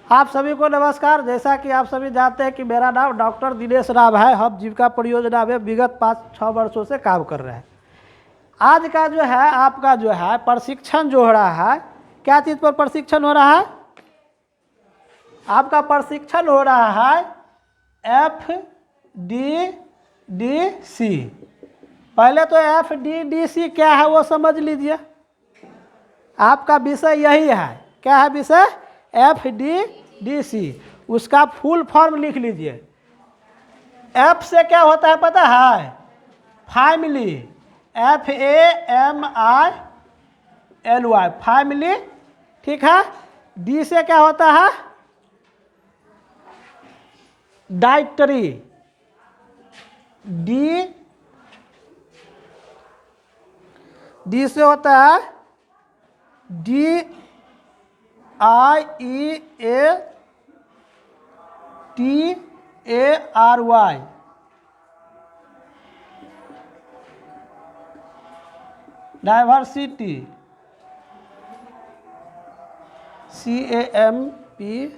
आप सभी को नमस्कार। जैसा कि आप सभी जानते हैं कि मेरा नाम डॉक्टर दिनेश राम है। हम जीविका परियोजना में विगत 5-6 वर्षों से काम कर रहे हैं। आज का जो है आपका जो है प्रशिक्षण जो हो रहा है, क्या चीज़ पर प्रशिक्षण हो रहा है? आपका प्रशिक्षण हो रहा है FDDC। पहले तो FDDC क्या है वो समझ लीजिए। आपका विषय यही है। क्या है विषय? FDDC। उसका फुल फॉर्म लिख लीजिए। F से क्या होता है पता है? फैमिली, FAMILY, फैमिली, ठीक है। D से क्या होता है? डाइटरी, D से होता है DIEATARY, डाइवर्सिटी, CAMPAIGN।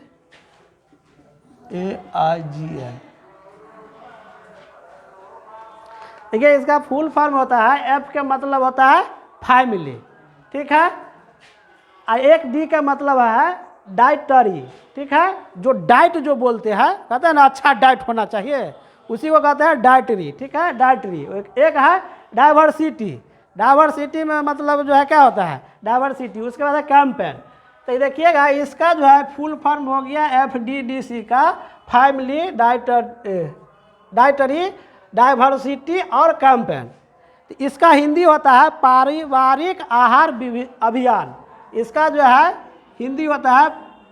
देखिए इसका फुल फॉर्म होता है, F का मतलब होता है फैमिली, ठीक है। और एक D का मतलब है डाइटरी, ठीक है। जो डाइट जो बोलते हैं, कहते हैं ना अच्छा डाइट होना चाहिए, उसी को कहते हैं डाइटरी, ठीक है, डाइटरी। एक है डाइवर्सिटी। डाइवर्सिटी में मतलब जो है क्या होता है? डाइवर्सिटी। उसके बाद है कैंपेन। तो देखिएगा इसका जो है फुल फॉर्म हो गया FDDC का फैमिली, डाइटरी, डाइवर्सिटी और कैंपेन। इसका हिंदी होता है पारिवारिक आहार अभियान। इसका जो है हिंदी होता है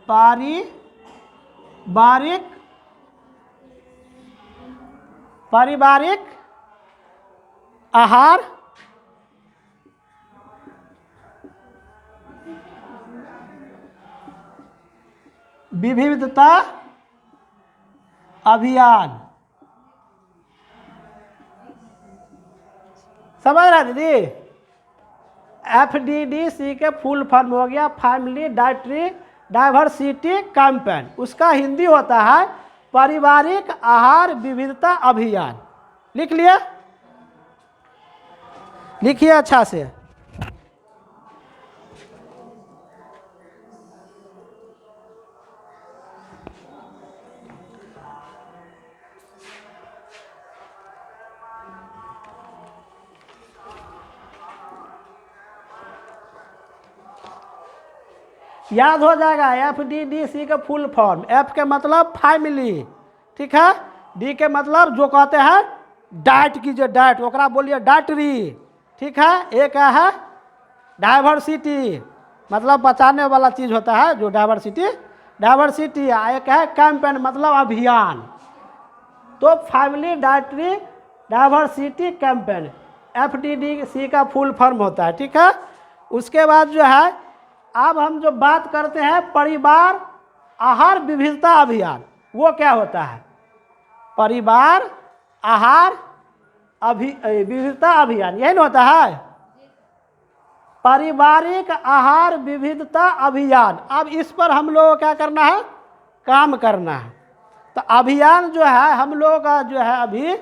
पारिवारिक आहार विविधता अभियान। समझ रहा है दीदी? FDDC के फुल फॉर्म हो गया फैमिली, डाइटरी, डाइवर्सिटी, कैंपेन। उसका हिंदी होता है पारिवारिक आहार विविधता अभियान। लिख लिए? लिखिए अच्छा से। याद हो जाएगा FDDC का फुल फॉर्म। F के मतलब फैमिली, ठीक है। D के मतलब जो कहते हैं डाइट कीजिए, डाइट, ओकरा बोलिए डाइटरी, ठीक है। एक है डाइवर्सिटी, मतलब बचाने वाला चीज होता है जो डाइवर्सिटी। एक है कैंपेन, मतलब अभियान। तो family, dietary, diversity, campaign, FDDC का फुल फॉर्म होता है, ठीक है। उसके बाद जो है अब हम जो बात करते हैं परिवार आहार विविधता अभियान, वो क्या होता है? परिवार आहार विविधता अभियान, यही ना होता है? पारिवारिक आहार विविधता अभियान। अब इस पर हम लोगों को क्या करना है? काम करना है। तो अभियान जो है हम लोगों का जो है अभी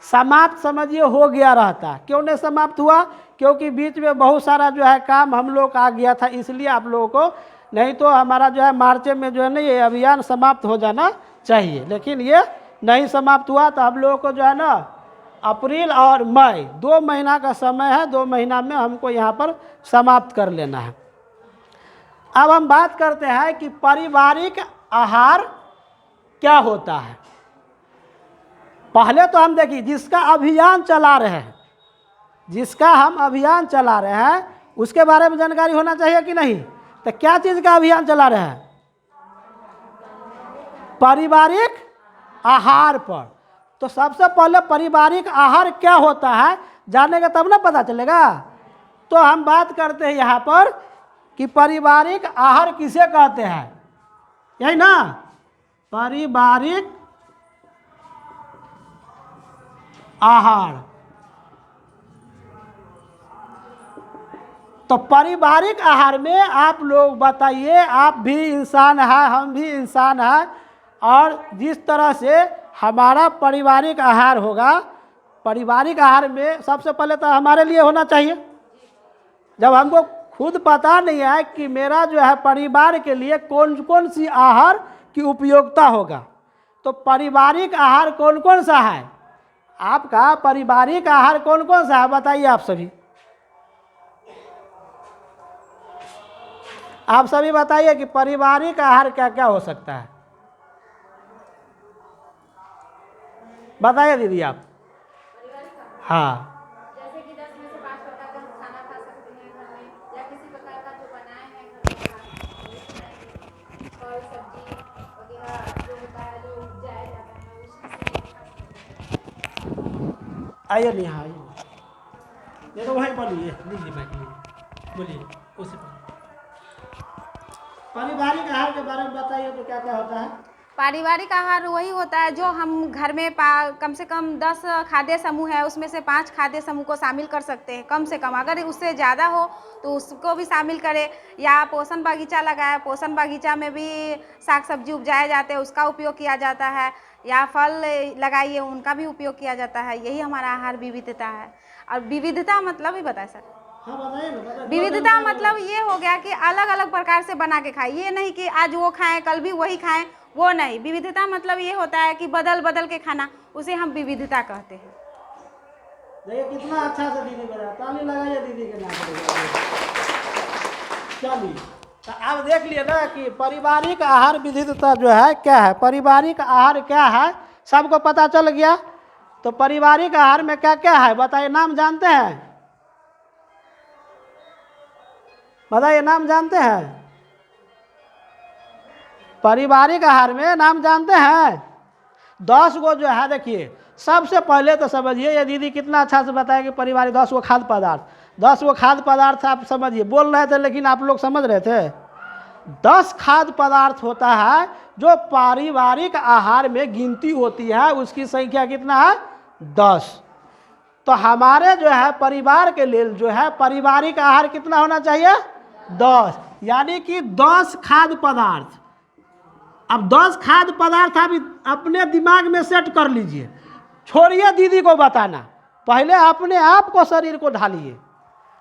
समाप्त समझिए हो गया रहता। क्यों नहीं समाप्त हुआ? क्योंकि बीच में बहुत सारा जो है काम हम लोग आ गया था, इसलिए आप लोगों को, नहीं तो हमारा जो है मार्च में जो है ना ये अभियान समाप्त हो जाना चाहिए, लेकिन ये नहीं समाप्त हुआ। तो हम लोगों को जो है ना अप्रैल और मई 2 महीना का समय है, 2 महीना में हमको यहाँ पर समाप्त कर लेना है। अब हम बात करते हैं कि पारिवारिक आहार क्या होता है। पहले तो हम देखिए जिसका अभियान चला रहे हैं, जिसका हम अभियान चला रहे हैं उसके बारे में जानकारी होना चाहिए कि नहीं? तो क्या चीज का अभियान चला रहे हैं? पारिवारिक आहार पर। तो सबसे पहले पारिवारिक आहार क्या होता है जानेगा तब ना पता चलेगा। तो हम बात करते हैं यहाँ पर कि पारिवारिक आहार किसे कहते हैं, यही ना? पारिवारिक आहार तो पारिवारिक आहार में आप लोग बताइए, आप भी इंसान हैं, हम भी इंसान हैं, और जिस तरह से हमारा पारिवारिक आहार होगा, पारिवारिक आहार में सबसे पहले तो हमारे लिए होना चाहिए। जब हमको खुद पता नहीं है कि मेरा जो है परिवार के लिए कौन कौन सी आहार की उपयोगिता होगा, तो पारिवारिक आहार कौन कौन सा है, आपका पारिवारिक आहार कौन कौन सा है बताइए। आप सभी बताइए कि पारिवारिक आहार क्या क्या हो सकता है, बताइए दीदी आप। हाँ, जैसे कि 10 में से 5 प्रकार का खाना खा सकते हैं घर में, या किसी प्रकार का जो बनाए हैं घर में फल सब्जी वगैरह जो होता है, जो उपजाया जाता है उसी से खा सकते हैं। आइए नहीं, हाँ आइए, ये तो वहीं बोलिए, लीजिए मैं बोलिए उसी पर। पारिवारिक आहार के बारे में बताइए तो क्या क्या होता है। पारिवारिक आहार वही होता है जो हम घर में कम से कम 10 खाद्य समूह है, उसमें से 5 खाद्य समूह को शामिल कर सकते हैं कम से कम। अगर उससे ज़्यादा हो तो उसको भी शामिल करें, या पोषण बगीचा लगाया, पोषण बगीचा में भी साग सब्जी उपजाए जाते हैं, उसका उपयोग किया जाता है, या फल लगाइए उनका भी उपयोग किया जाता है। यही हमारा आहार विविधता है। और विविधता मतलब ही बताए सर। हाँ बताइए ना, बताइए। विविधता मतलब ये हो गया कि अलग अलग प्रकार से बना के खाएं, ये नहीं कि आज वो खाएं कल भी वही खाएं, वो नहीं। विविधता मतलब ये होता है कि बदल बदल के खाना, उसे हम विविधता कहते हैं। देखिए कितना अच्छा से दीदी बताया, ताली लगाइए दीदी के नाम पर। चलिए, तो आप देख लिए ना कि पारिवारिक आहार विविधता जो है क्या है, पारिवारिक आहार क्या है, सबको पता चल गया। तो पारिवारिक आहार में क्या क्या है बताइए, नाम जानते हैं, बताइए नाम जानते हैं। पारिवारिक आहार में नाम जानते हैं 10 गो जो है। देखिए सबसे पहले तो समझिए, ये दीदी कितना अच्छा से बताया कि पारिवारिक 10 गो खाद्य पदार्थ, 10 गो खाद्य पदार्थ आप समझिए, बोल रहे थे लेकिन आप लोग समझ रहे थे। 10 खाद्य पदार्थ होता है जो पारिवारिक आहार में गिनती होती है, उसकी संख्या कितना है 10। तो हमारे जो है परिवार के लिए जो है पारिवारिक आहार कितना होना चाहिए 10, यानी कि 10 खाद्य पदार्थ। अब 10 खाद्य पदार्थ आप अपने दिमाग में सेट कर लीजिए, छोड़िए दीदी को बताना, पहले अपने आप को शरीर को ढालिए।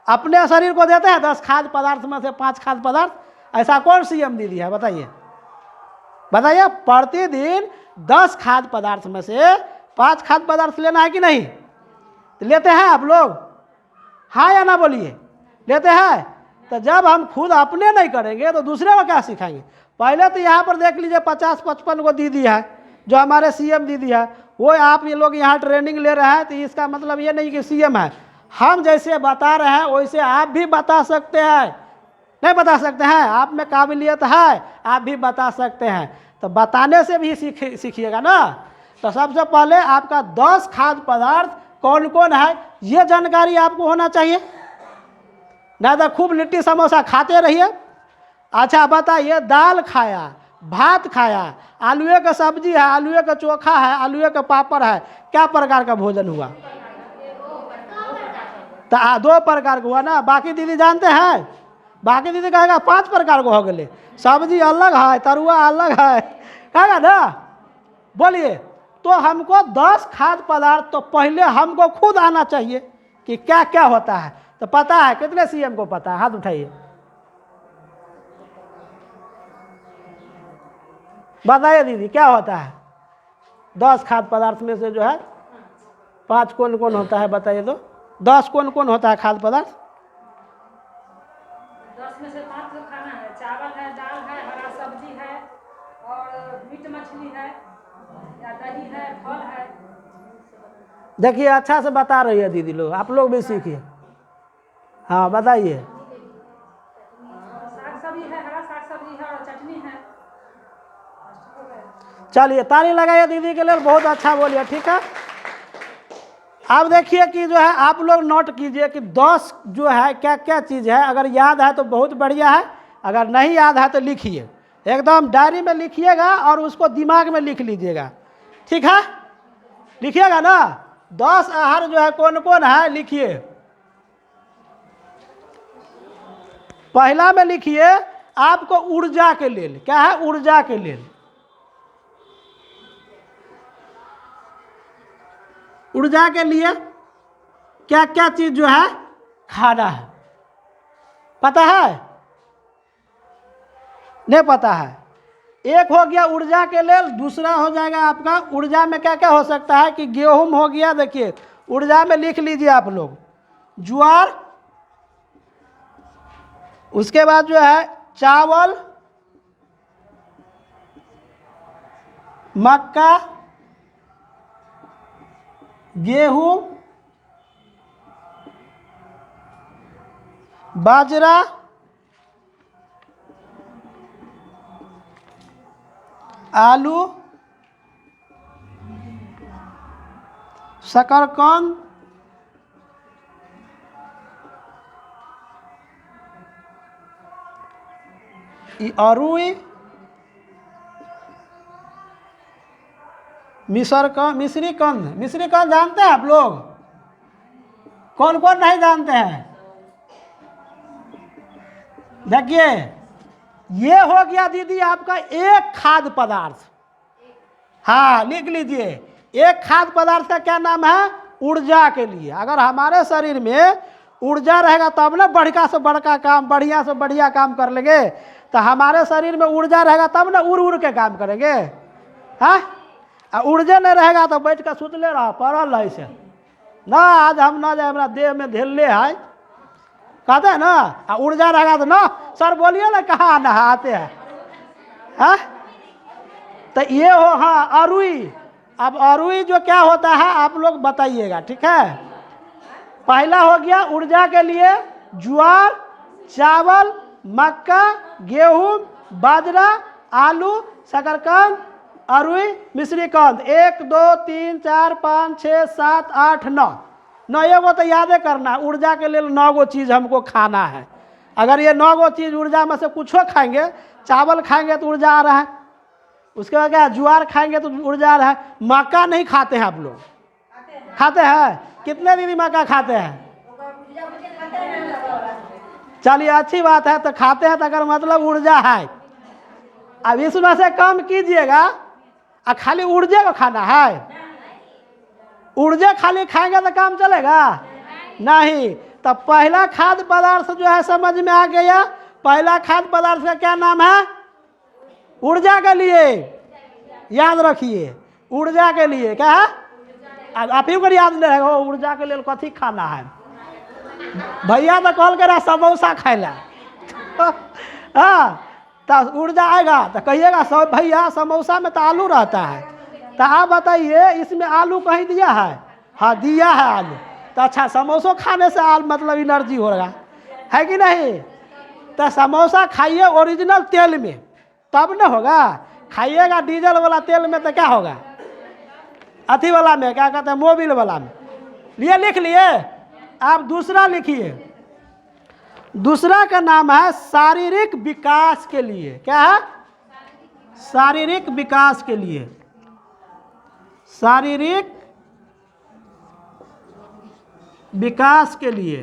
अपने शरीर को देते हैं 10 खाद्य पदार्थ में से 5 खाद्य पदार्थ, ऐसा कौन सीएम दीदी है बताइए, बताइए। प्रतिदिन 10 खाद्य पदार्थ में से 5 खाद्य पदार्थ लेना है कि नहीं, तो लेते हैं आप लोग, हाँ या ना बोलिए, लेते हैं। तो जब हम खुद अपने नहीं करेंगे तो दूसरे को क्या सिखाएंगे। पहले तो यहाँ पर देख लीजिए 50-55 को दीदी है जो हमारे सीएम दीदी है, वो आप ये लोग यहाँ ट्रेनिंग ले रहे हैं, तो इसका मतलब ये नहीं कि सीएम है। हम जैसे बता रहे हैं वैसे आप भी बता सकते हैं, नहीं बता सकते हैं, आप में काबिलियत है, आप भी बता सकते हैं। तो बताने से भी सीखिएगा ना। तो सबसे पहले आपका 10 खाद्य पदार्थ कौन कौन है ये जानकारी आपको होना चाहिए, नहीं तो खूब लिट्टी समोसा खाते रहिए। अच्छा बताइए, दाल खाया, भात खाया, आलूए का सब्जी है, आलूए का चोखा है, आलूए का पापड़ है, क्या प्रकार का भोजन हुआ, तो 2 प्रकार का हुआ ना। बाकी दीदी जानते हैं, बाकी दीदी कहेगा 5 प्रकार को हो गए, सब्जी अलग है, तरुआ अलग है, कहेगा ना, बोलिए। तो हमको 10 खाद्य पदार्थ तो पहले हमको खुद आना चाहिए कि क्या क्या होता है। तो पता है कितने सीएम को पता है, हाथ उठाइए, बताइए दीदी क्या होता है 10 खाद्य पदार्थ में से जो है 5 कौन कौन होता है बताइए तो। 10 कौन कौन होता है खाद्य पदार्थ, 10 में से 5 तो खाना है, चावल है, दाल है, हरा सब्जी है, और मीट मछली है, या दही है, फल है। देखिए अच्छा से बता रही है दीदी लोग, आप लोग भी सीखिए, हाँ बताइए। साग सब्जी है, हरा साग सब्जी है, और चटनी है। चलिए ताली लगाइए दीदी के लिए, बहुत अच्छा बोलिए, ठीक है। अब देखिए कि जो है आप लोग नोट कीजिए कि 10 जो है क्या क्या चीज़ है, अगर याद है तो बहुत बढ़िया है, अगर नहीं याद है तो लिखिए, एकदम डायरी में लिखिएगा और उसको दिमाग में लिख लीजिएगा, ठीक है, लिखिएगा ना। 10 आहार जो है कौन कौन है लिखिए। पहला में लिखिए आपको ऊर्जा के लेल, क्या है? ऊर्जा के लेल। ऊर्जा के लिए क्या क्या चीज जो है खाना है, पता है? नहीं पता है? एक हो गया ऊर्जा के लेल, दूसरा हो जाएगा आपका ऊर्जा में क्या क्या हो सकता है कि गेहूं हो गया, देखिए ऊर्जा में लिख लीजिए आप लोग ज्वार, उसके बाद जो है चावल, मक्का, गेहूं, बाजरा, आलू, शकरकंद, अरुई, मिश्री कंद जानते हैं आप लोग? कौन कौन नहीं जानते हैं? देखिए ये हो गया दीदी आपका एक खाद्य पदार्थ। हाँ लिख लीजिए, एक खाद्य पदार्थ का क्या नाम है? ऊर्जा के लिए। अगर हमारे शरीर में ऊर्जा रहेगा तब ना बढ़िया से बढ़िया काम, बढ़िया से बढ़िया काम कर लेंगे। तो हमारे शरीर में ऊर्जा रहेगा तब ना उड़ उड़ के काम करेंगे। हाँ, ऊर्जा नहीं रहेगा तो बैठ कर सुतले रहा पड़ल ऐसे ना, आज हम ना जाए हमारा देह में धेले है, कहते हैं ना। ऊर्जा रहेगा तो ना सर बोलिए ना कहाँ नहाते हैं। हाँ तो ये हो, हाँ अरुई। अब अरुई जो क्या होता है आप लोग बताइएगा, ठीक है? पहला हो गया ऊर्जा के लिए ज्वार, चावल, मक्का, गेहूं, बाजरा, आलू, शकरकंद, अरुई, मिश्रीकंद। 1 2 3 4 5 6 7 8 9 9 गो तो यादे करना। ऊर्जा के लिए 9 गो चीज़ हमको खाना है। अगर ये 9 गो चीज़ ऊर्जा में से कुछ खाएंगे, चावल खाएंगे तो ऊर्जा आ रहा है, उसके बाद क्या ज्वार खाएंगे तो ऊर्जा आ रहा है। मक्का नहीं खाते हैं आप लोग? खाते हैं? कितने दीदी मक्का खाते हैं? चलिए अच्छी बात है, तो खाते हैं तो अगर मतलब ऊर्जा है। अब इसमें से कम कीजिएगा, खाली ऊर्जा को खाना है। ऊर्जा खाली खाएंगे तो काम चलेगा नहीं। तो पहला खाद्य पदार्थ जो है समझ में आ गया। पहला खाद्य पदार्थ का क्या नाम है? ऊर्जा के लिए। याद रखिए, ऊर्जा के लिए क्या है? आप ही को याद नहीं रहेगा ऊर्जा के लिए कथी खाना है। भैया तो कॉल करा समोसा खाएला। हाँ तो ऊर्जा आएगा तो कहिएगा सब भैया समोसा में तो आलू रहता है, तो आप बताइए इसमें आलू कहीं दिया है? हाँ दिया है आलू। तो अच्छा समोसा खाने से मतलब एनर्जी हो रहा है कि नहीं? तो समोसा खाइए ओरिजिनल तेल में तब न होगा। खाइएगा डीजल वाला तेल में तो क्या होगा? अथी वाला में क्या कहते हैं, मोबिल वाला में। लिए लिख लिए। आप दूसरा लिखिए। दूसरा का नाम है शारीरिक विकास के लिए। क्या है? शारीरिक विकास के लिए। शारीरिक विकास के लिए।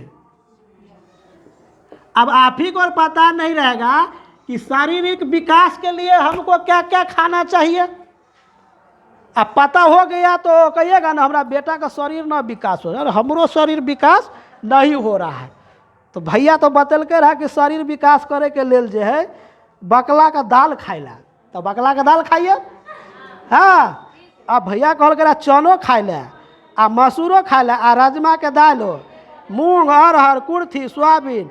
अब आप ही को पता नहीं रहेगा कि शारीरिक विकास के लिए हमको क्या क्या खाना चाहिए। अब पता हो गया तो कहिएगा ना हमारा बेटा का शरीर ना विकास हो रहा है, हमरो शरीर विकास नहीं हो रहा है। तो भैया तो बतल के रहा कि शरीर विकास करे के लेल जो है बकला का दाल खाइला, तो बकला का दाल खाइए। हाँ अब भैया कहल के रहा चनो खाए ला, आ मसूरो खाए ला, आ राजमा के दाल हो, मूंग, अरहर, कुर्थी, सोयाबीन,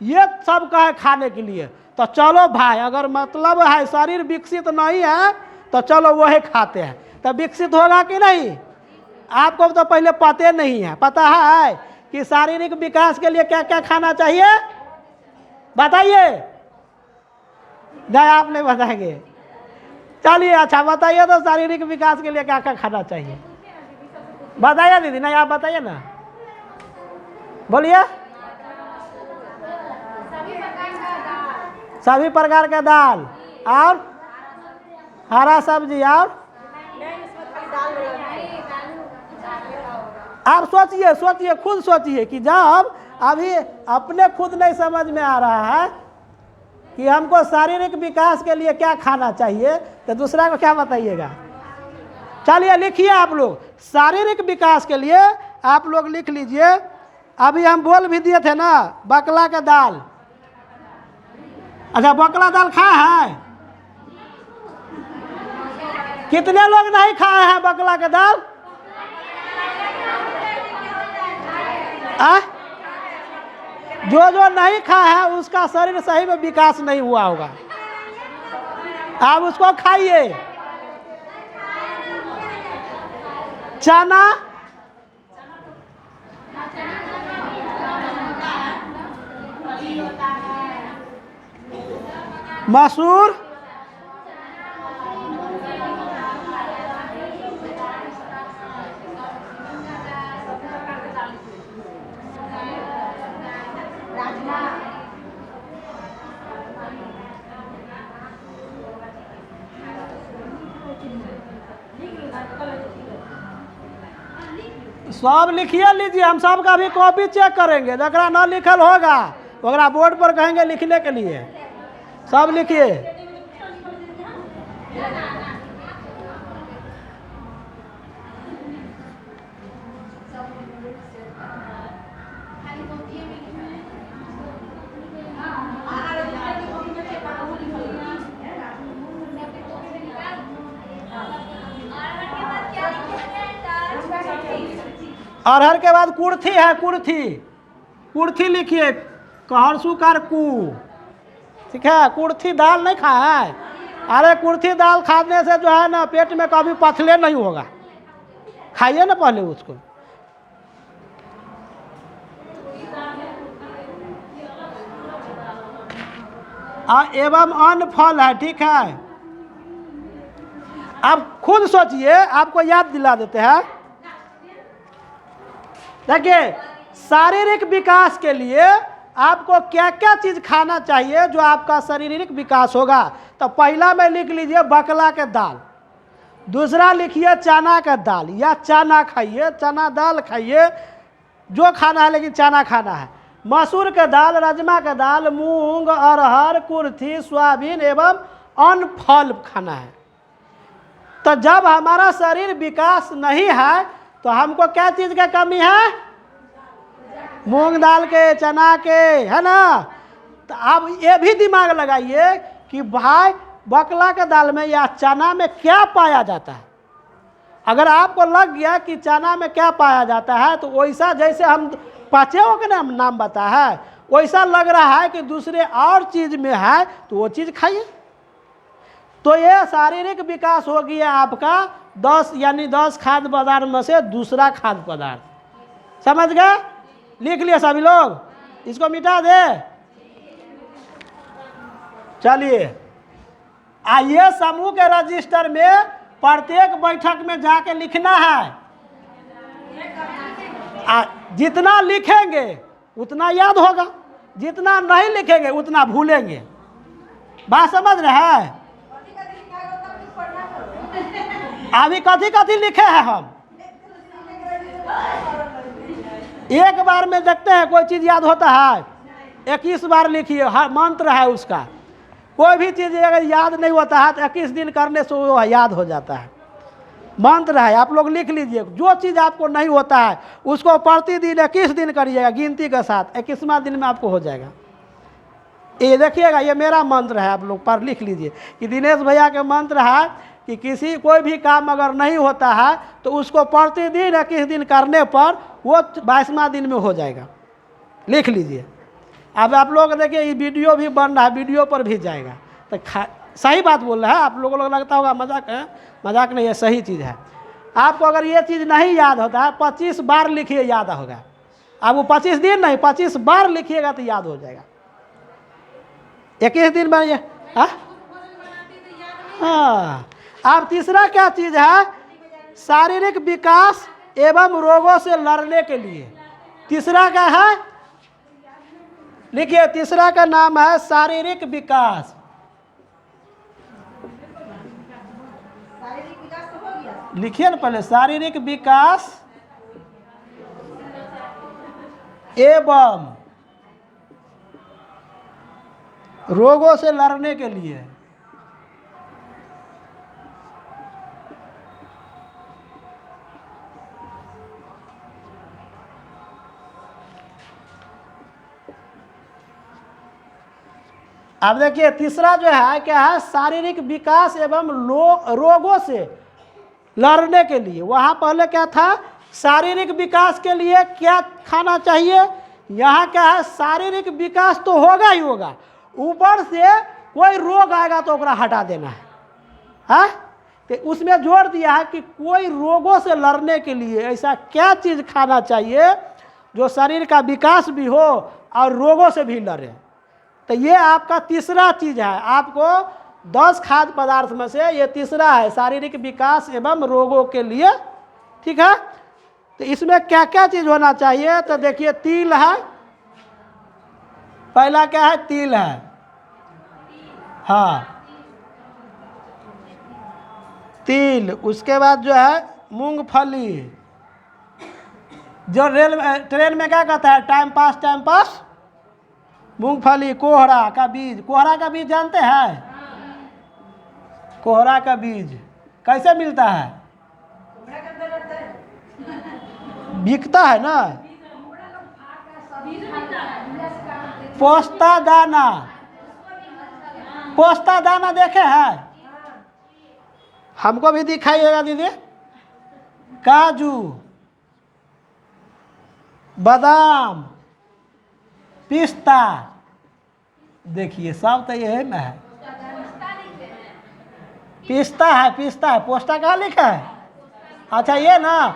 ये सब का है खाने के लिए। तो चलो भाई अगर मतलब है शरीर विकसित नहीं है तो चलो वही खाते हैं, तो विकसित होगा कि नहीं? आपको तो पहले पते नहीं है। पता है कि शारीरिक विकास के लिए क्या क्या खाना चाहिए? बताइए। नहीं आप नहीं बताएंगे? चलिए अच्छा बताइए तो शारीरिक विकास के लिए क्या क्या खाना चाहिए बताइए दीदी। नहीं आप बताइए ना, बोलिए। सभी प्रकार का दाल और हरा सब्जी। और आप सोचिए खुद सोचिए कि जब अभी अपने खुद नहीं समझ में आ रहा है कि हमको शारीरिक विकास के लिए क्या खाना चाहिए, तो दूसरा को क्या बताइएगा। चलिए लिखिए आप लोग, शारीरिक विकास के लिए आप लोग लिख लीजिए। अभी हम बोल भी दिए थे ना, बकला का दाल। अच्छा, बकला दाल खाए हैं? कितने लोग नहीं खाए हैं बकला का दाल? जो नहीं खाया है उसका शरीर सही में विकास नहीं हुआ होगा। आप उसको खाइए। चना, मसूर, सब लिखिए लीजिए। हम सब का भी कॉपी चेक करेंगे, जरा ना लिखल होगा ओकरा बोर्ड पर कहेंगे लिखने के लिए। सब लिखिए। अरहर के बाद कुर्थी है, कुर्थी, कुर्थी लिखिए, कहरसू कार कू, ठीक है। कुर्थी दाल नहीं खाया है? अरे कुर्थी दाल खाने से जो है ना पेट में कभी पथले नहीं होगा, खाइए ना पहले उसको। एवं अन्न फल है, ठीक है। अब खुद सोचिए, आपको याद दिला देते हैं। देखिए, शारीरिक विकास के लिए आपको क्या क्या चीज खाना चाहिए जो आपका शारीरिक विकास होगा। तो पहला में लिख लीजिए बकला के दाल, दूसरा लिखिए चना का दाल, या चना खाइए, चना दाल खाइए, जो खाना है लेकिन चना खाना है। मसूर का दाल, राजमा का दाल, मूंग, अरहर, कुर्थी, सोयाबीन एवं अन्न फल खाना है। तो जब हमारा शरीर विकास नहीं है तो हमको क्या चीज का कमी है? मूंग दाल के, चना के, है ना। तो आप ये भी दिमाग लगाइए कि भाई बकला के दाल में या चना में क्या पाया जाता है। अगर आपको लग गया कि चना में क्या पाया जाता है, तो वैसा जैसे हम पाँचों के नाम बता है, वैसा लग रहा है कि दूसरे और चीज में है, तो वो चीज खाइए। तो ये शारीरिक विकास हो गया आपका 10, यानी 10 खाद्य पदार्थ में से दूसरा खाद्य पदार्थ। समझ गए? लिख लिए सभी लोग, इसको मिटा दे। चलिए, आइए समूह के रजिस्टर में प्रत्येक बैठक में जाके लिखना है। जितना लिखेंगे उतना याद होगा, जितना नहीं लिखेंगे उतना भूलेंगे। बात समझ रहे हैं? अभी कथी कथी लिखे हैं हम? एक बार में देखते हैं कोई चीज याद होता है? 21 बार लिखिए, हर मंत्र है उसका। कोई भी चीज अगर याद नहीं होता है तो 21 दिन करने से वो याद हो जाता है। मंत्र है, आप लोग लिख लीजिए। जो चीज आपको नहीं होता है उसको प्रतिदिन 21 दिन करिएगा गिनती के साथ, 21वां दिन में आपको हो जाएगा। ये देखिएगा, ये मेरा मंत्र है, आप लोग पर लिख लीजिए कि दिनेश भैया के मंत्र है कि किसी कोई भी काम अगर नहीं होता है तो उसको प्रतिदिन 21 दिन करने पर वो 22वां दिन में हो जाएगा। लिख लीजिए। अब आप लोग देखिए, ये वीडियो भी बन रहा है, वीडियो पर भी जाएगा। तो सही बात बोल रहा है। आप लोगों को लगता होगा मजाक है, मजाक नहीं है, सही चीज़ है। आपको अगर ये चीज़ नहीं याद होता है, 25 बार लिखिए, याद होगा। अब वो 25 दिन नहीं, 25 बार लिखिएगा तो याद हो जाएगा। 21 दिन में हाँ। अब तीसरा क्या चीज है? शारीरिक विकास एवं रोगों से लड़ने के लिए तीसरा क्या है? लिखिए, तीसरा का नाम है शारीरिक विकास। लिखिए ना पहले, शारीरिक विकास एवं रोगों से लड़ने के लिए। अब देखिए तीसरा जो है क्या है, शारीरिक विकास एवं रोगों से लड़ने के लिए। वहाँ पहले क्या था, शारीरिक विकास के लिए क्या खाना चाहिए, यहाँ क्या है, शारीरिक विकास तो होगा ही होगा, ऊपर से कोई रोग आएगा तो ओकरा हटा देना है। तो उसमें जोड़ दिया है कि कोई रोगों से लड़ने के लिए ऐसा क्या चीज़ खाना चाहिए जो शरीर का विकास भी हो और रोगों से भी लड़े। तो ये आपका तीसरा चीज़ है, आपको 10 खाद्य पदार्थ में से ये तीसरा है, शारीरिक विकास एवं रोगों के लिए। ठीक है, तो इसमें क्या क्या चीज़ होना चाहिए, तो देखिए तिल है, पहला क्या है, तिल है, हाँ तिल। उसके बाद जो है मूंगफली, जो ट्रेन में क्या कहता है, टाइम पास। मूंगफली, कोहरा का बीज, कोहरा का बीज जानते हैं, कोहरा का बीज कैसे मिलता है, बिकता है ना, पोस्ता दाना, पोस्ता दाना देखे हैं, हमको भी दिखाइएगा दीदी। काजू, बादाम, पिस्ता, देखिए सब तो यही में है। पिस्ता है, पोस्ता कहाँ लिखा है, अच्छा ये ना,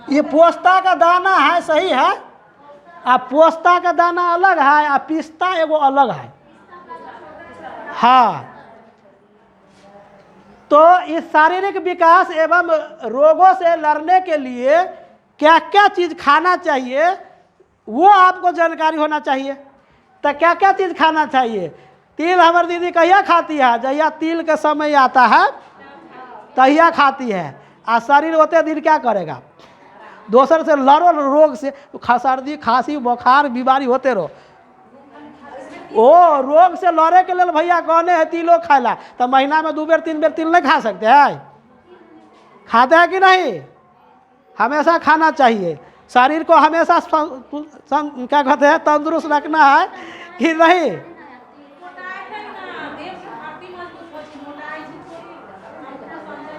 ये पोस्ता का दाना है, सही है। अब पोस्ता का दाना अलग है, और पिस्ता एगो अलग है, हाँ। तो इस शारीरिक विकास एवं रोगों से लड़ने के लिए क्या क्या चीज़ खाना चाहिए वो आपको जानकारी होना चाहिए। तो क्या क्या चीज़ खाना चाहिए, तिल हमारी दीदी कहिया खाती है, जहिया तिल का समय आता है तहिया खाती है, और शरीर होते दिन क्या करेगा, दोसर से लड़ो रोग से, सर्दी खांसी बुखार बीमारी होते रहो। ओ रोग से लड़े के लिए भैया कहने है तिलो खाला, तो महीना में 2 बेर 3 बेर तिल नहीं खा सकते हैं, खाते हैं कि नहीं, हमेशा खाना चाहिए। शरीर को हमेशा क्या कहते हैं, तंदुरुस्त रखना है कि नहीं।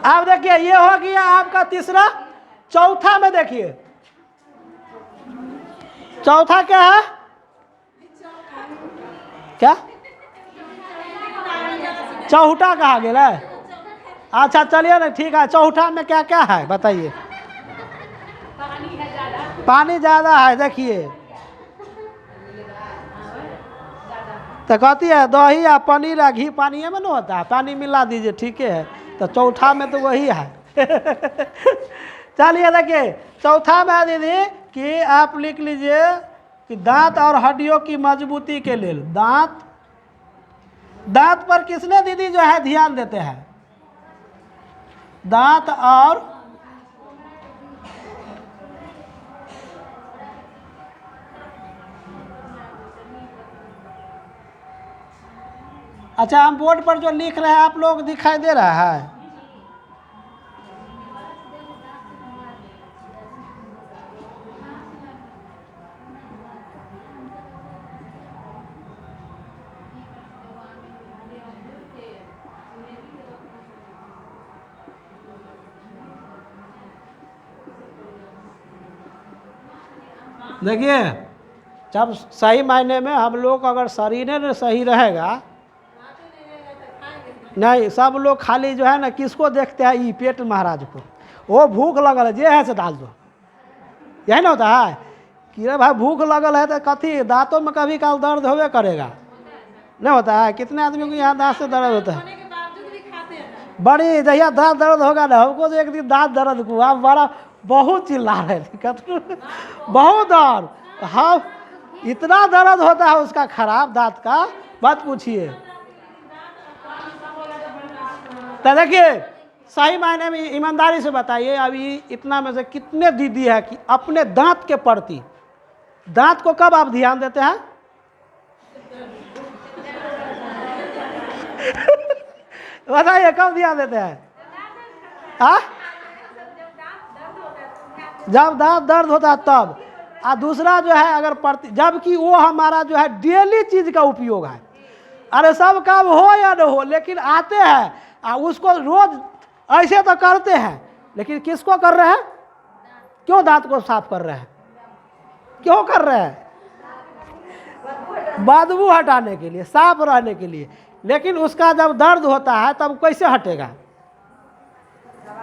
अब देखिए ये हो गया आपका तीसरा। चौथा में देखिए, चौथा क्या है, क्या चौथा कहा गया है, अच्छा चलिए ना, ठीक है। चौथा में क्या क्या है बताइए, पानी ज़्यादा है, देखिए तो कहती है दही या पनीर या घी पानी में ना होता है, पानी मिला दीजिए, ठीक है। तो चौथा में तो वही है। चलिए देखिए चौथा में दीदी कि आप लिख लीजिए कि दांत और हड्डियों की मजबूती के लिए, दांत पर किसने दीदी जो है ध्यान देते हैं, दांत और अच्छा हम बोर्ड पर जो लिख रहे हैं आप लोग दिखाई दे रहा है, देखिए जब सही मायने में हम लोग अगर शरीर सही रहेगा, नहीं सब लोग खाली जो है ना किसको देखते हैं, ये पेट महाराज को, वो भूख लगल है जे है से डाल दो, यही ना होता है कि रे भाई भूख लगल है तो कथी, दांतों में कभी काल दर्द होवे करेगा, नहीं होता है। कितने आदमी को यहाँ दांत से दर्द होता है, बड़ी जहिया दांत दर्द होगा ना, हमको तो एक दिन दांत दर्द को आप बड़ा बहुत चिल्ला रहे थे, बहुत दर्द, हाँ इतना दर्द होता है उसका खराब दांत का, मत पूछिए। तो देखिए सही मायने में ईमानदारी से बताइए, अभी इतना में से कितने दीदी है कि अपने दांत के प्रति, दांत को कब आप ध्यान देते हैं? बताइए कब ध्यान देते हैं? हाँ, जब दांत दर्द होता है तब। और दूसरा जो है अगर जबकि वो हमारा जो है डेली चीज का उपयोग है। अरे सब काम हो या न हो, लेकिन आते हैं और उसको रोज ऐसे तो करते हैं, लेकिन किसको कर रहे हैं? क्यों दांत को साफ कर रहे हैं? क्यों कर रहे हैं? बदबू हटाने के लिए, साफ रहने के लिए। लेकिन उसका जब दर्द होता है तब कैसे हटेगा?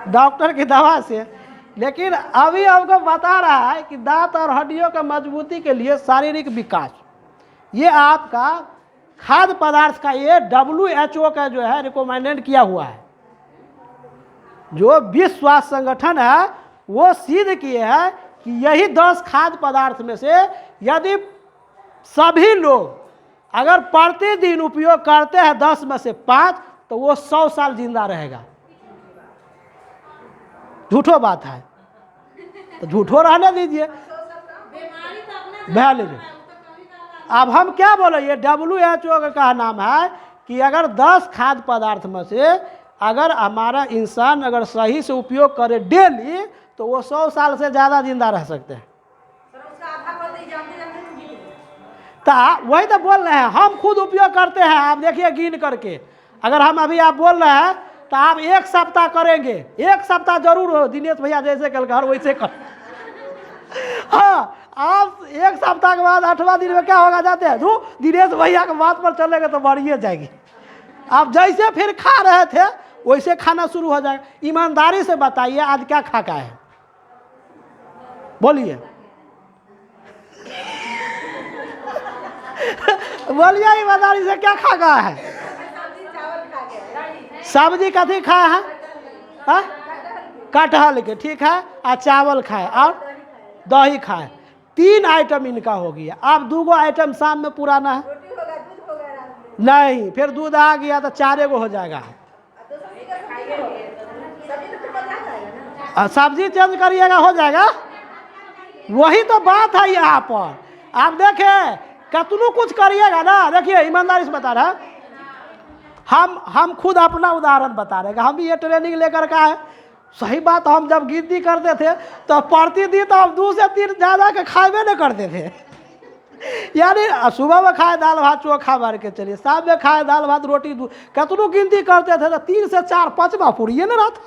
डॉक्टर की दवा से। लेकिन अभी हमको बता रहा है कि दांत और हड्डियों के मजबूती के लिए शारीरिक विकास, ये आपका खाद्य पदार्थ का, ये WHO का जो है रिकमेंडेड किया हुआ है। जो विश्व स्वास्थ्य संगठन है वो सिद्ध किए हैं कि यही 10 खाद्य पदार्थ में से यदि सभी लोग अगर प्रतिदिन उपयोग करते हैं 10 में से 5, तो वो 100 साल जिंदा रहेगा। झूठो बात है तो झूठो रहने दीजिए, बह लीजिए। अब हम क्या बोले, ये WHO का नाम है कि अगर 10 खाद्य पदार्थ में से अगर हमारा इंसान अगर सही से उपयोग करे डेली, तो वो 100 साल से ज़्यादा जिंदा रह सकते हैं। तो वही तो बोल रहे हैं, हम खुद उपयोग करते हैं। आप देखिए गिन करके, अगर हम अभी आप बोल रहे हैं तो आप 1 सप्ताह करेंगे, 1 सप्ताह जरूर हो। दिनेश भैया जैसे कल घर वैसे कर। हाँ, आप 1 सप्ताह के बाद 8वां दिन में क्या होगा जाते हैं, जो दिनेश भैया के बात पर चलेंगे तो बढ़िए जाएगी। आप जैसे फिर खा रहे थे वैसे खाना शुरू हो जाएगा। ईमानदारी से बताइए आज क्या खा का है? बोलिए बोलिए ईमानदारी से क्या खा का है? सब्जी कथी खाए हैं? हाँ? कटहल के, ठीक है। और चावल खाए और दही खाए। 3 आइटम इनका हो गया। अब 2 आइटम शाम में पुराना है नहीं, फिर दूध आ गया तो 4 गो हो जाएगा। सब्जी चेंज करिएगा हो जाएगा। वही तो बात है यहाँ पर। आप देखें कतनू कुछ करिएगा ना, देखिए ईमानदारी से बता रहा, हम खुद अपना उदाहरण बता रहे हैं। हम भी ये ट्रेनिंग लेकर का है। सही बात, हम जब गिनती करते थे तो प्रतिदिन तो हम 2 से 3 ज़्यादा के खाए नहीं करते थे। यानी सुबह में खाए दाल भात चोखा मार के चलिए, शाम में खाए दाल भात रोटी दूध, कतनू गिनती करते थे तो 3 से 4 5वां पूरी न रहा था।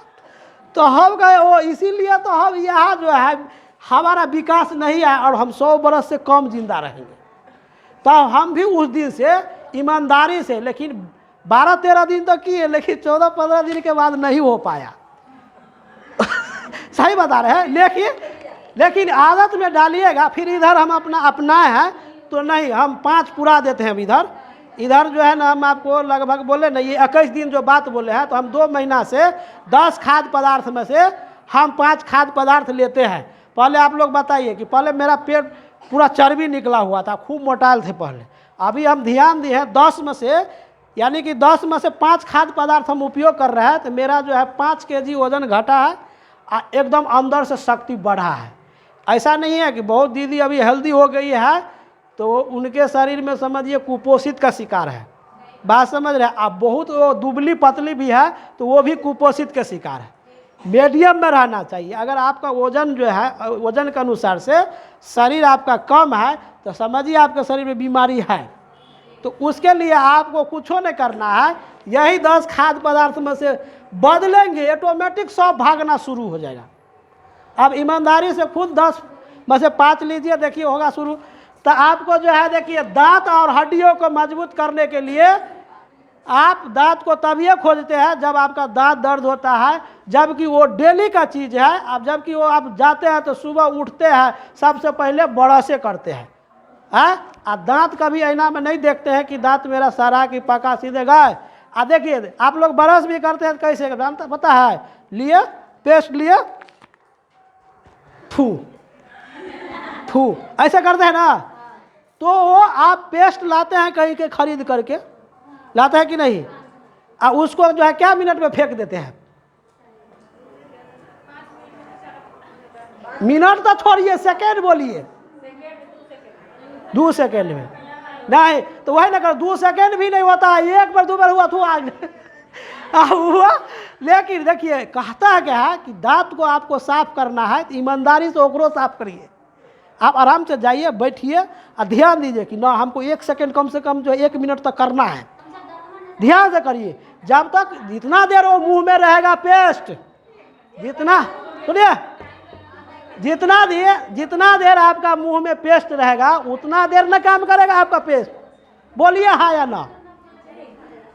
तो हम गए वो, इसीलिए तो हम यहाँ जो है हमारा विकास नहीं है और हम 100 बरस से कम जिंदा रहेंगे। तो हम भी उस दिन से ईमानदारी से, लेकिन 12-13 दिन तक किए, लेकिन 14-15 दिन के बाद नहीं हो पाया। सही बता रहे हैं। लेकिन आदत में डालिएगा। फिर इधर हम अपना अपनाए हैं तो नहीं, हम 5 पूरा देते हैं। इधर जो है ना, हम आपको लगभग बोले ना, ये 21 दिन जो बात बोले हैं, तो हम 2 महीना से 10 खाद्य पदार्थ में से हम 5 खाद्य पदार्थ लेते हैं। पहले आप लोग बताइए कि पहले मेरा पेट पूरा चर्बी निकला हुआ था, खूब मोटाइल थे पहले। अभी हम ध्यान दिए हैं 10 में से, यानी कि 10 में से 5 खाद्य पदार्थ हम उपयोग कर रहे हैं, तो मेरा जो है 5 kg वजन घटा है और एकदम अंदर से शक्ति बढ़ा है। ऐसा नहीं है कि बहुत दीदी अभी हेल्दी हो गई है तो उनके शरीर में समझिए कुपोषित का शिकार है। बात समझ रहे हैं आप? बहुत वो दुबली पतली भी है तो वो भी कुपोषित का शिकार है। मीडियम में रहना चाहिए। अगर आपका वजन जो है, वजन के अनुसार से शरीर आपका कम है तो समझिए आपके शरीर में बीमारी है। तो उसके लिए आपको कुछ नहीं करना है, यही 10 खाद्य पदार्थ में से बदलेंगे, ऑटोमेटिक सब भागना शुरू हो जाएगा। अब ईमानदारी से खुद 10 में से 5 लीजिए, देखिए होगा शुरू। तो आपको जो है देखिए, दांत और हड्डियों को मजबूत करने के लिए आप दांत को तभी खोजते हैं जब आपका दांत दर्द होता है, जबकि वो डेली का चीज़ है। अब जबकि वो आप जाते हैं तो सुबह उठते हैं सबसे पहले ब्रश करते हैं। और दांत कभी ऐना में नहीं देखते हैं कि दांत मेरा सारा की पका सीधे गए। देखिए आप लोग ब्रश भी करते हैं कैसे जानते पता है? लिए पेस्ट लिए फू फू ऐसे करते हैं ना, तो आप पेस्ट लाते हैं कहीं के खरीद करके, लाते हैं कि नहीं? उसको जो है क्या मिनट में फेंक देते हैं। मिनट तो छोड़िए, सेकेंड बोलिए। 2 सेकेंड में नहीं तो वही ना कर, 2 सेकेंड भी नहीं होता है, 1 बार 2 बार हुआ तो हुआ। लेकिन देखिए कहता है क्या है कि दांत को आपको साफ करना है तो ईमानदारी से ओकरो साफ करिए। आप आराम से जाइए, बैठिए और ध्यान दीजिए कि ना हमको 1 सेकेंड कम से कम जो 1 मिनट तक करना है, ध्यान से करिए। जब तक जितना देर वो मुंह में रहेगा पेस्ट, जितना सुनिए, जितना देर आपका मुंह में पेस्ट रहेगा उतना देर न काम करेगा आपका पेस्ट। बोलिए हाँ या ना।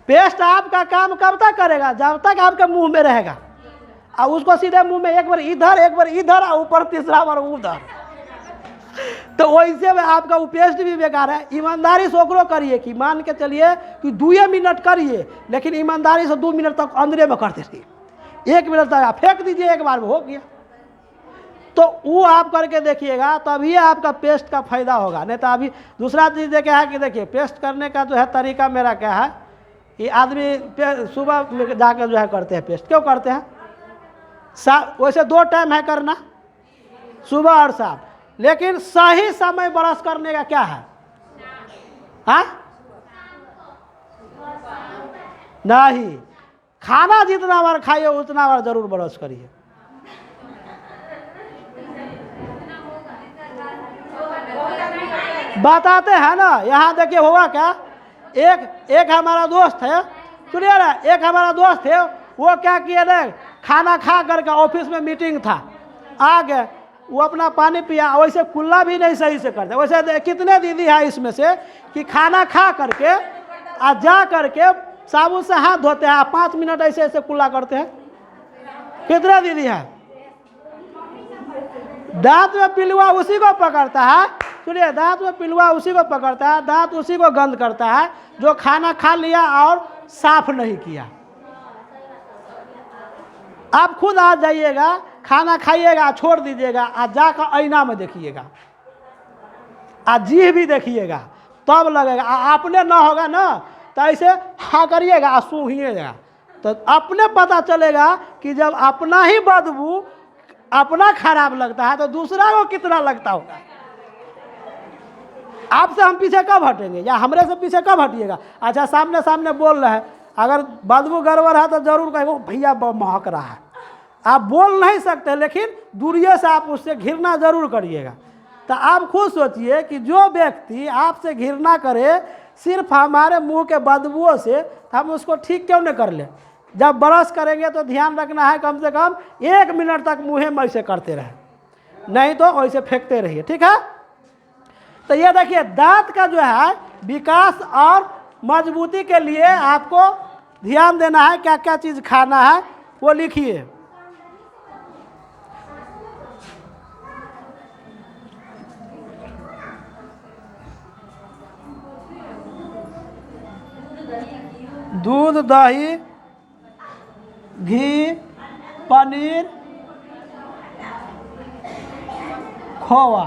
पेस्ट आपका काम कब तक करेगा? जब तक आपके मुंह में रहेगा। और उसको सीधे मुंह में एक बार इधर एक बार इधर और ऊपर तीसरा बार उधर, तो वैसे में आपका वो पेस्ट भी बेकार है। ईमानदारी से ओकरो करिए कि मान के चलिए कि 2 मिनट करिए, लेकिन ईमानदारी से 2 मिनट तक अंदरे में करते रहिए। 1 मिनट तक आप फेंक दीजिए, एक बार में हो गया। तो वो आप करके देखिएगा, तभी आपका पेस्ट का फायदा होगा। नहीं तो अभी दूसरा चीज़ क्या है कि देखिए पेस्ट करने का जो है तरीका मेरा क्या है, ये आदमी सुबह में जाकर जो है करते हैं पेस्ट। क्यों करते हैं? वैसे 2 टाइम है करना, सुबह और शाम, लेकिन सही समय ब्रश करने का क्या है? हाँ नहीं, खाना जितना बार खाइए उतना बार जरूर ब्रश करिए। बताते हैं ना, यहाँ देखिए होगा क्या, एक हमारा दोस्त है, सुनिए ना, एक हमारा दोस्त है, वो क्या किए ना, खाना खा करके ऑफिस में मीटिंग था, आ गए, वो अपना पानी पिया, वैसे कुल्ला भी नहीं सही से करते। वैसे कितने दीदी है इसमें से कि खाना खा करके आ जा करके साबुन से हाथ धोते हैं, 5 मिनट ऐसे ऐसे कुल्ला करते हैं। कितने दीदी है? दांत में पिलुआ उसी को पकड़ता है, सुनिए, दांत में पिलुआ उसी को पकड़ता है, दांत उसी को गंद करता है जो खाना खा लिया और साफ नहीं किया। आप खुद आ जाइएगा, खाना खाइएगा, छोड़ दीजिएगा, आज जाकर आईना में देखिएगा, आज जीह भी देखिएगा, तब लगेगा। आपने ना होगा ना तो ऐसे हाँ करिएगा, सूंघिएगा, तो अपने पता चलेगा कि जब अपना ही बदबू अपना खराब लगता है तो दूसरा को कितना लगता होगा। आपसे हम पीछे कब हटेंगे या हमरे से पीछे कब हटिएगा? अच्छा, सामने सामने बोल रहे हैं, अगर बदबू गड़बड़ है तो जरूर कहेंगे भैया महक रहा है। आप बोल नहीं सकते, लेकिन दूरिये से आप उससे घृणा जरूर करिएगा। तो आप खुद सोचिए कि जो व्यक्ति आपसे घृणा करे सिर्फ हमारे मुंह के बदबुओं से, तो हम उसको ठीक क्यों न कर ले? जब ब्रश करेंगे तो ध्यान रखना है कम से कम 1 मिनट तक मुँह में ऐसे करते रहे, नहीं तो वैसे फेंकते रहिए, ठीक है। तो ये देखिए, दांत का जो है विकास और मजबूती के लिए आपको ध्यान देना है, क्या क्या चीज़ खाना है वो लिखिए। दूध, दही, घी, पनीर, खोवा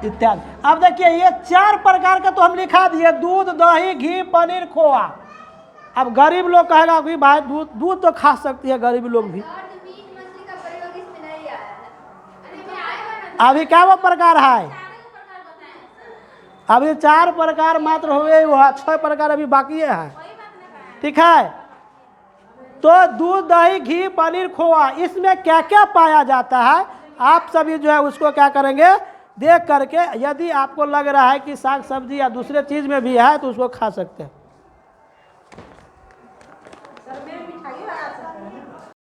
इत्यादि। अब देखिए ये 4 प्रकार का तो हम लिखा दिए, दूध, दही, घी, पनीर, खोवा। अब गरीब लोग कहेगा कि भाई दूध तो खा सकती है गरीब लोग भी। अभी क्या वो प्रकार है? अभी 4 प्रकार मात्र हुए, 6 प्रकार अभी बाकी है, ठीक है। तो दूध, दही, घी, पनीर, खोवा, इसमें क्या क्या पाया जाता है आप सभी जो है उसको क्या करेंगे, देख करके, यदि आपको लग रहा है कि साग सब्जी या दूसरे चीज़ में भी है तो उसको खा सकते हैं।